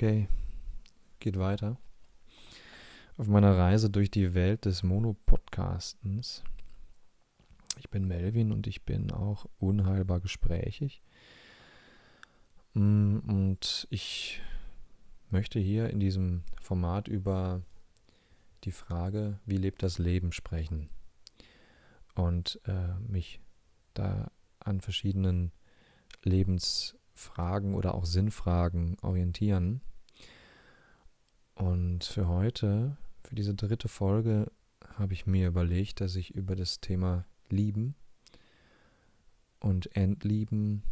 Okay, geht weiter. Auf meiner Reise durch die Welt des Monopodcastens. Ich bin Melvin und ich bin auch unheilbar gesprächig. Und ich möchte hier in diesem Format über die Frage, wie lebt das Leben, sprechen. Und mich da an verschiedenen Lebensfragen oder auch Sinnfragen orientieren. Und für heute, für diese 3. Folge, habe ich mir überlegt, dass ich über das Thema Lieben und Entlieben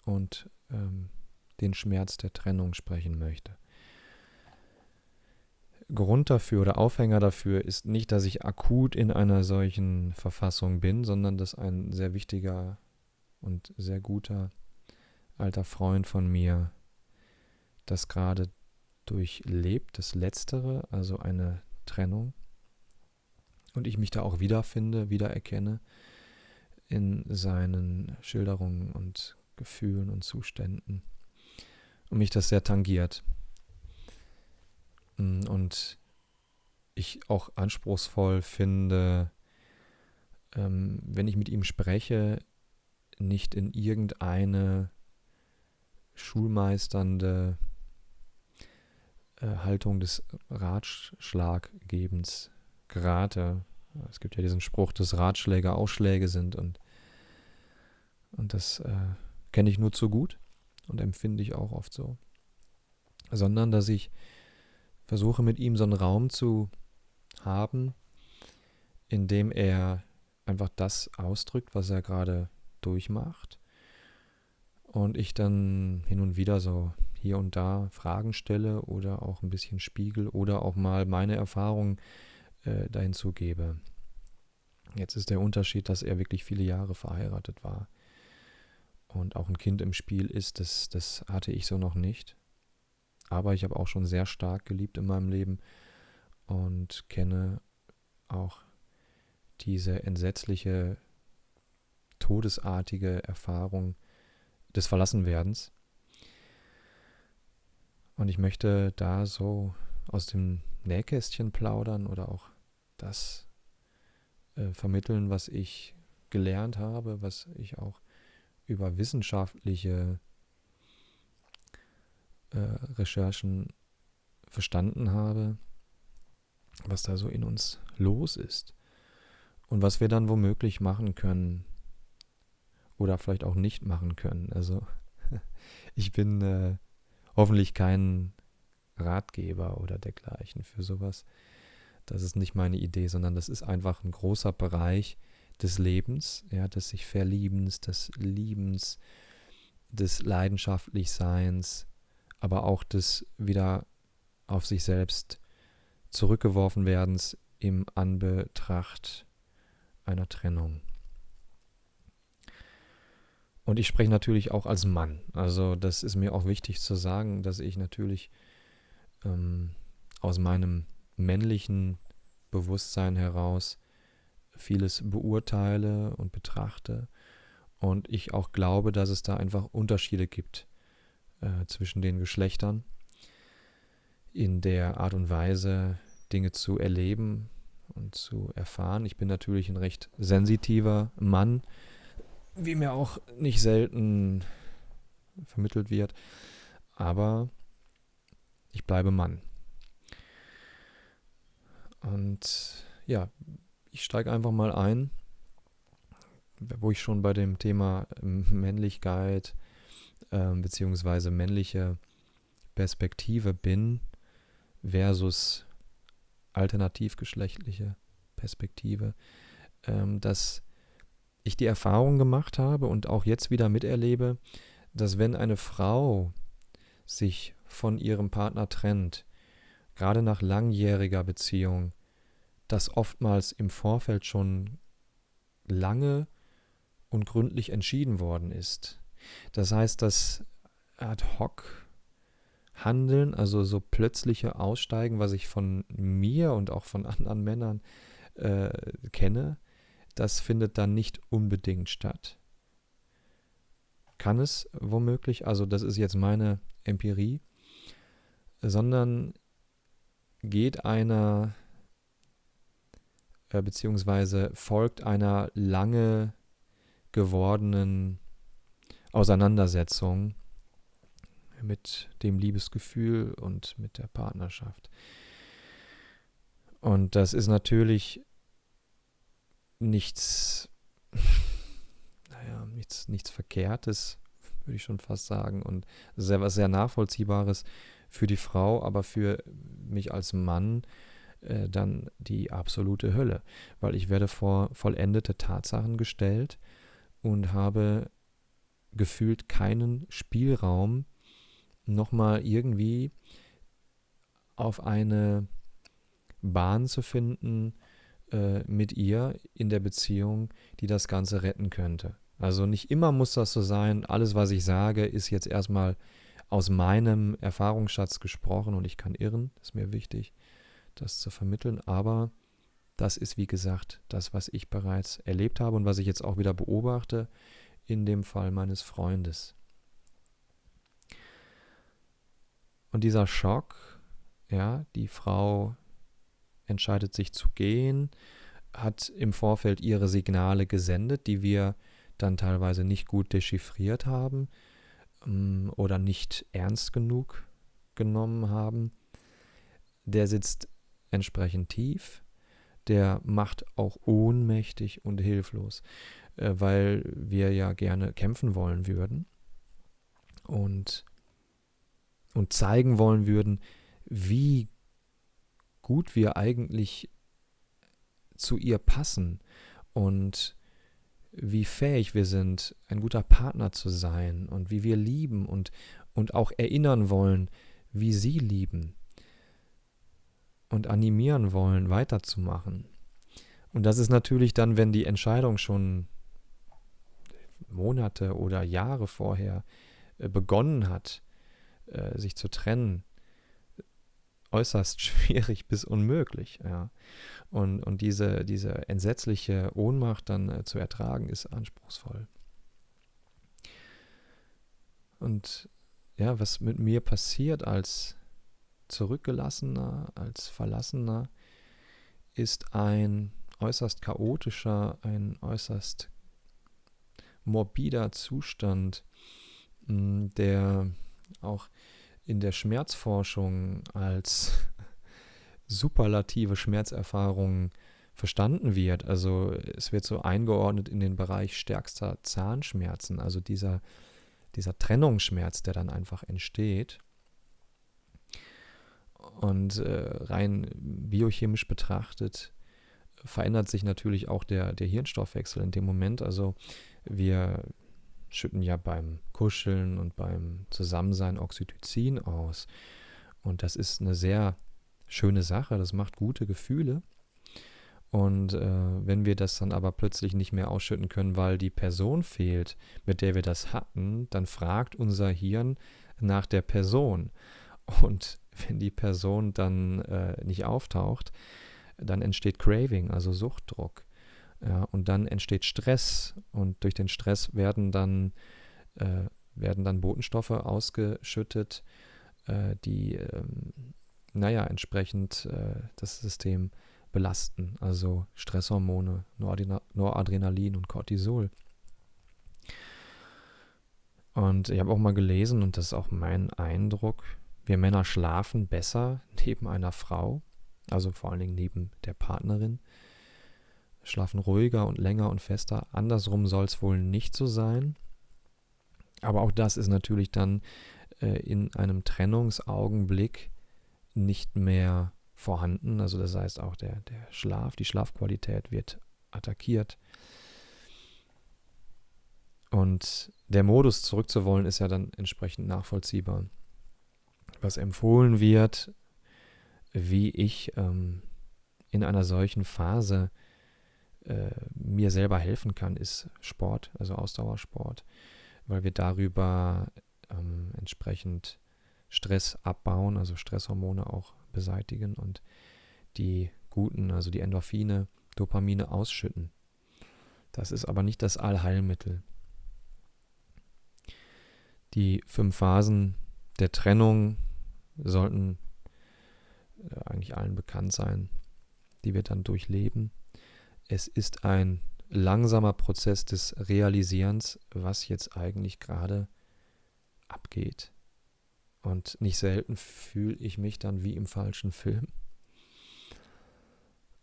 und den Schmerz der Trennung sprechen möchte. Grund dafür oder Aufhänger dafür ist nicht, dass ich akut in einer solchen Verfassung bin, sondern dass ein sehr wichtiger und sehr guter alter Freund von mir das gerade durchlebt, das Letztere, also eine Trennung. Und ich mich da auch wiedererkenne in seinen Schilderungen und Gefühlen und Zuständen. Und mich das sehr tangiert. Und ich auch anspruchsvoll finde, wenn ich mit ihm spreche, nicht in irgendeine schulmeisternde Haltung des Ratschlaggebens gerate. Es gibt ja diesen Spruch, dass Ratschläge Ausschläge sind und das kenne ich nur zu gut und empfinde ich auch oft so. Sondern, dass ich versuche, mit ihm so einen Raum zu haben, in dem er einfach das ausdrückt, was er gerade durchmacht. Und ich dann hin und wieder so hier und da Fragen stelle oder auch ein bisschen spiegel oder auch mal meine Erfahrungen dahin zugebe. Jetzt ist der Unterschied, dass er wirklich viele Jahre verheiratet war und auch ein Kind im Spiel ist. Das hatte ich so noch nicht. Aber ich habe auch schon sehr stark geliebt in meinem Leben und kenne auch diese entsetzliche, todesartige Erfahrung des Verlassenwerdens. Und ich möchte da so aus dem Nähkästchen plaudern oder auch das vermitteln, was ich gelernt habe, was ich auch über wissenschaftliche Recherchen verstanden habe, was da so in uns los ist und was wir dann womöglich machen können oder vielleicht auch nicht machen können. Also ich bin hoffentlich kein Ratgeber oder dergleichen für sowas. Das ist nicht meine Idee, sondern das ist einfach ein großer Bereich des Lebens, ja, des sich Verliebens, des Liebens, des Leidenschaftlichseins, aber auch des wieder auf sich selbst zurückgeworfen werdens im Anbetracht einer Trennung. Und ich spreche natürlich auch als Mann. Also das ist mir auch wichtig zu sagen, dass ich natürlich aus meinem männlichen Bewusstsein heraus vieles beurteile und betrachte. Und ich auch glaube, dass es da einfach Unterschiede gibt zwischen den Geschlechtern in der Art und Weise, Dinge zu erleben und zu erfahren. Ich bin natürlich ein recht sensitiver Mann, wie mir auch nicht selten vermittelt wird, aber ich bleibe Mann. Und ja, ich steige einfach mal ein, wo ich schon bei dem Thema Männlichkeit beziehungsweise männliche Perspektive bin versus alternativgeschlechtliche Perspektive, dass ich die Erfahrung gemacht habe und auch jetzt wieder miterlebe, dass wenn eine Frau sich von ihrem Partner trennt, gerade nach langjähriger Beziehung, das oftmals im Vorfeld schon lange und gründlich entschieden worden ist. Das heißt, das Ad-hoc-Handeln, also so plötzliche Aussteigen, was ich von mir und auch von anderen Männern kenne, das findet dann nicht unbedingt statt. Kann es womöglich, also das ist jetzt meine Empirie, sondern geht einer beziehungsweise folgt einer lange gewordenen Auseinandersetzung mit dem Liebesgefühl und mit der Partnerschaft. Und das ist natürlich nichts Verkehrtes, würde ich schon fast sagen, und was sehr Nachvollziehbares für die Frau, aber für mich als Mann dann die absolute Hölle, weil ich werde vor vollendete Tatsachen gestellt und habe gefühlt keinen Spielraum, nochmal irgendwie auf eine Bahn zu finden mit ihr in der Beziehung, die das Ganze retten könnte. Also nicht immer muss das so sein, alles, was ich sage, ist jetzt erstmal aus meinem Erfahrungsschatz gesprochen und ich kann irren, das ist mir wichtig, das zu vermitteln, aber das ist, wie gesagt, das, was ich bereits erlebt habe und was ich jetzt auch wieder beobachte in dem Fall meines Freundes. Und dieser Schock, ja, die Frau entscheidet sich zu gehen, hat im Vorfeld ihre Signale gesendet, die wir dann teilweise nicht gut dechiffriert haben oder nicht ernst genug genommen haben. Der sitzt entsprechend tief, der macht auch ohnmächtig und hilflos, weil wir ja gerne kämpfen wollen würden und zeigen wollen würden, wie gut wir eigentlich zu ihr passen und wie fähig wir sind, ein guter Partner zu sein und wie wir lieben und auch erinnern wollen, wie sie lieben und animieren wollen, weiterzumachen. Und das ist natürlich dann, wenn die Entscheidung schon Monate oder Jahre vorher begonnen hat, sich zu trennen, äußerst schwierig bis unmöglich. Ja. Und diese entsetzliche Ohnmacht dann zu ertragen, ist anspruchsvoll. Und ja, was mit mir passiert als Zurückgelassener, als Verlassener, ist ein äußerst chaotischer, ein äußerst morbider Zustand, der auch in der Schmerzforschung als superlative Schmerzerfahrung verstanden wird. Also es wird so eingeordnet in den Bereich stärkster Zahnschmerzen, also dieser Trennungsschmerz, der dann einfach entsteht. Und rein biochemisch betrachtet verändert sich natürlich auch der Hirnstoffwechsel in dem Moment. Also wir schütten ja beim Kuscheln und beim Zusammensein Oxytocin aus. Und das ist eine sehr schöne Sache, das macht gute Gefühle. Und wenn wir das dann aber plötzlich nicht mehr ausschütten können, weil die Person fehlt, mit der wir das hatten, dann fragt unser Hirn nach der Person. Und wenn die Person dann nicht auftaucht, dann entsteht Craving, also Suchtdruck. Ja, und dann entsteht Stress und durch den Stress werden dann Botenstoffe ausgeschüttet, die entsprechend das System belasten, also Stresshormone, Noradrenalin und Cortisol. Und ich habe auch mal gelesen, und das ist auch mein Eindruck, wir Männer schlafen besser neben einer Frau, also vor allen Dingen neben der Partnerin, schlafen ruhiger und länger und fester. Andersrum soll es wohl nicht so sein. Aber auch das ist natürlich dann in einem Trennungsaugenblick nicht mehr vorhanden. Also das heißt auch der Schlaf, die Schlafqualität wird attackiert. Und der Modus zurückzuwollen ist ja dann entsprechend nachvollziehbar. Was empfohlen wird, wie ich in einer solchen Phase mir selber helfen kann, ist Sport, also Ausdauersport, weil wir darüber entsprechend Stress abbauen, also Stresshormone auch beseitigen und die guten, also die Endorphine, Dopamine ausschütten. Das ist aber nicht das Allheilmittel. Die 5 Phasen der Trennung sollten eigentlich allen bekannt sein, die wir dann durchleben. Es ist ein langsamer Prozess des Realisierens, was jetzt eigentlich gerade abgeht. Und nicht selten fühle ich mich dann wie im falschen Film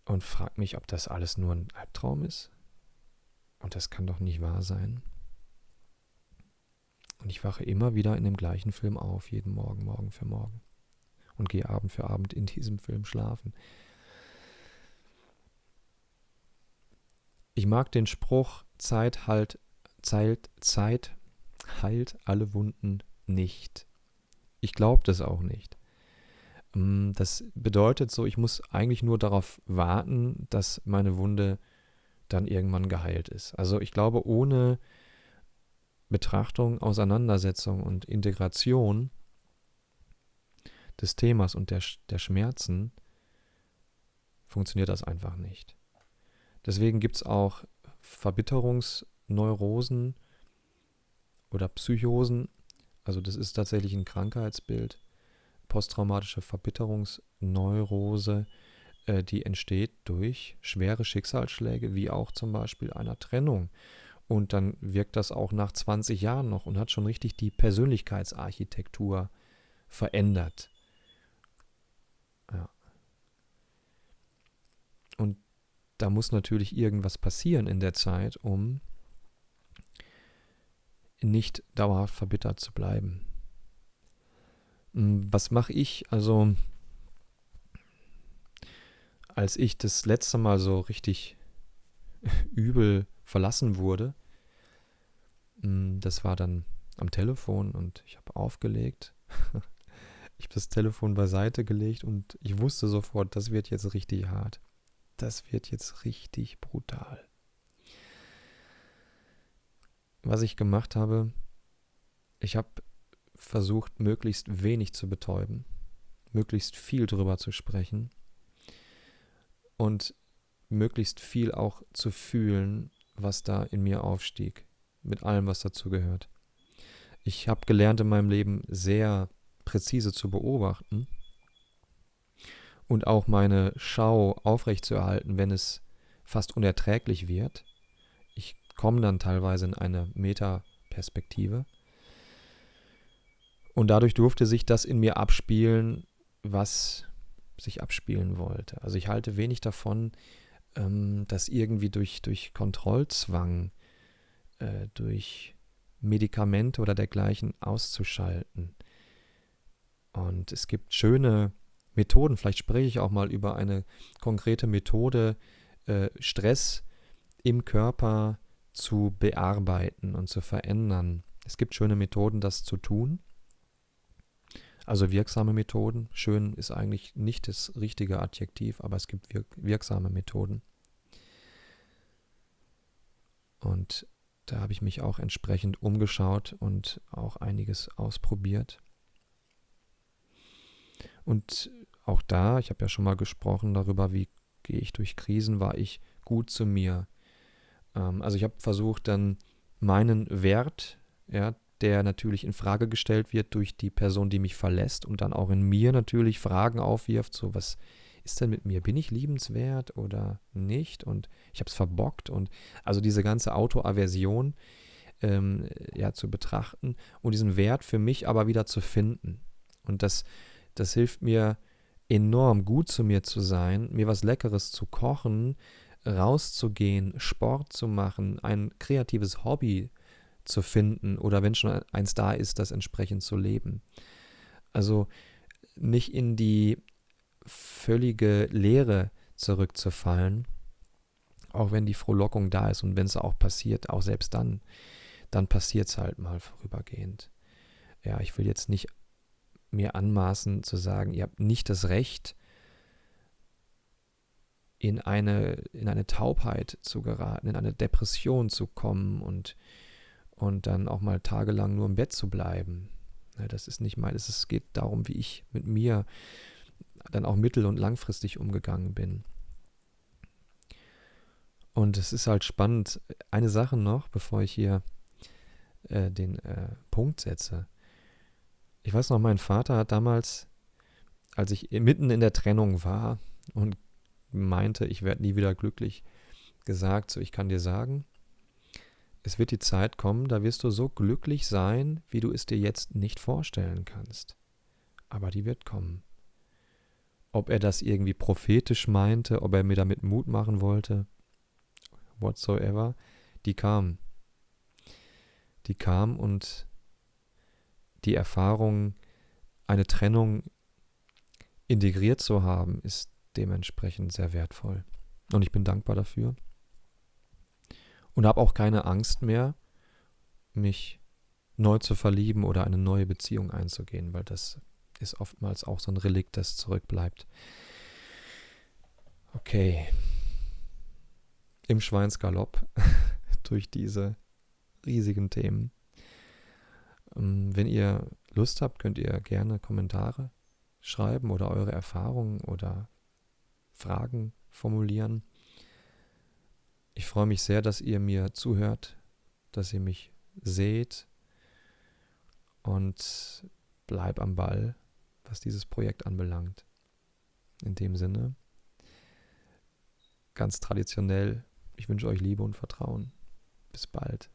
und frage mich, ob das alles nur ein Albtraum ist. Und das kann doch nicht wahr sein. Und ich wache immer wieder in dem gleichen Film auf, jeden Morgen, Morgen für Morgen. Und gehe Abend für Abend in diesem Film schlafen. Ich mag den Spruch, Zeit heilt alle Wunden nicht. Ich glaube das auch nicht. Das bedeutet so, ich muss eigentlich nur darauf warten, dass meine Wunde dann irgendwann geheilt ist. Also ich glaube, ohne Betrachtung, Auseinandersetzung und Integration des Themas und der Schmerzen funktioniert das einfach nicht. Deswegen gibt es auch Verbitterungsneurosen oder Psychosen. Also das ist tatsächlich ein Krankheitsbild. Posttraumatische Verbitterungsneurose, die entsteht durch schwere Schicksalsschläge, wie auch zum Beispiel einer Trennung. Und dann wirkt das auch nach 20 Jahren noch und hat schon richtig die Persönlichkeitsarchitektur verändert. Ja. Und da muss natürlich irgendwas passieren in der Zeit, um nicht dauerhaft verbittert zu bleiben. Was mache ich? Also, als ich das letzte Mal so richtig übel verlassen wurde, das war dann am Telefon und ich habe aufgelegt. Ich habe das Telefon beiseite gelegt und ich wusste sofort, das wird jetzt richtig hart. Das wird jetzt richtig brutal. Was ich gemacht habe, ich habe versucht, möglichst wenig zu betäuben, möglichst viel drüber zu sprechen und möglichst viel auch zu fühlen, was da in mir aufstieg, mit allem, was dazu gehört. Ich habe gelernt, in meinem Leben sehr präzise zu beobachten und auch meine Schau aufrechtzuerhalten, wenn es fast unerträglich wird. Ich komme dann teilweise in eine Metaperspektive. Und dadurch durfte sich das in mir abspielen, was sich abspielen wollte. Also ich halte wenig davon, das irgendwie durch Kontrollzwang, durch Medikamente oder dergleichen auszuschalten. Und es gibt schöne Methoden, vielleicht spreche ich auch mal über eine konkrete Methode, Stress im Körper zu bearbeiten und zu verändern. Es gibt schöne Methoden, das zu tun. Also wirksame Methoden. Schön ist eigentlich nicht das richtige Adjektiv, aber es gibt wirksame Methoden. Und da habe ich mich auch entsprechend umgeschaut und auch einiges ausprobiert. Und auch da, ich habe ja schon mal gesprochen darüber, wie gehe ich durch Krisen, war ich gut zu mir. Also ich habe versucht dann meinen Wert, ja, der natürlich in Frage gestellt wird durch die Person, die mich verlässt und dann auch in mir natürlich Fragen aufwirft, so was ist denn mit mir? Bin ich liebenswert oder nicht? Und ich habe es verbockt und also diese ganze Autoaversion zu betrachten und diesen Wert für mich aber wieder zu finden. Und das hilft mir enorm, gut zu mir zu sein, mir was Leckeres zu kochen, rauszugehen, Sport zu machen, ein kreatives Hobby zu finden oder wenn schon eins da ist, das entsprechend zu leben. Also nicht in die völlige Leere zurückzufallen, auch wenn die Frohlockung da ist und wenn es auch passiert, auch selbst dann passiert es halt mal vorübergehend. Ja, ich will jetzt nicht mir anmaßen zu sagen, ihr habt nicht das Recht, in eine Taubheit zu geraten, in eine Depression zu kommen und dann auch mal tagelang nur im Bett zu bleiben. Ja, das ist nicht meins. Es geht darum, wie ich mit mir dann auch mittel- und langfristig umgegangen bin. Und es ist halt spannend. Eine Sache noch, bevor ich hier den Punkt setze. Ich weiß noch, mein Vater hat damals als ich mitten in der Trennung war und meinte, ich werde nie wieder glücklich, gesagt, so, ich kann dir sagen, es wird die Zeit kommen, da wirst du so glücklich sein, wie du es dir jetzt nicht vorstellen kannst. Aber die wird kommen. Ob er das irgendwie prophetisch meinte, ob er mir damit Mut machen wollte, whatsoever, die kam. Die kam und die Erfahrung, eine Trennung integriert zu haben, ist dementsprechend sehr wertvoll. Und ich bin dankbar dafür. Und habe auch keine Angst mehr, mich neu zu verlieben oder eine neue Beziehung einzugehen, weil das ist oftmals auch so ein Relikt, das zurückbleibt. Okay. Im Schweinsgalopp durch diese riesigen Themen. Wenn ihr Lust habt, könnt ihr gerne Kommentare schreiben oder eure Erfahrungen oder Fragen formulieren. Ich freue mich sehr, dass ihr mir zuhört, dass ihr mich seht und bleib am Ball, was dieses Projekt anbelangt. In dem Sinne, ganz traditionell, ich wünsche euch Liebe und Vertrauen. Bis bald.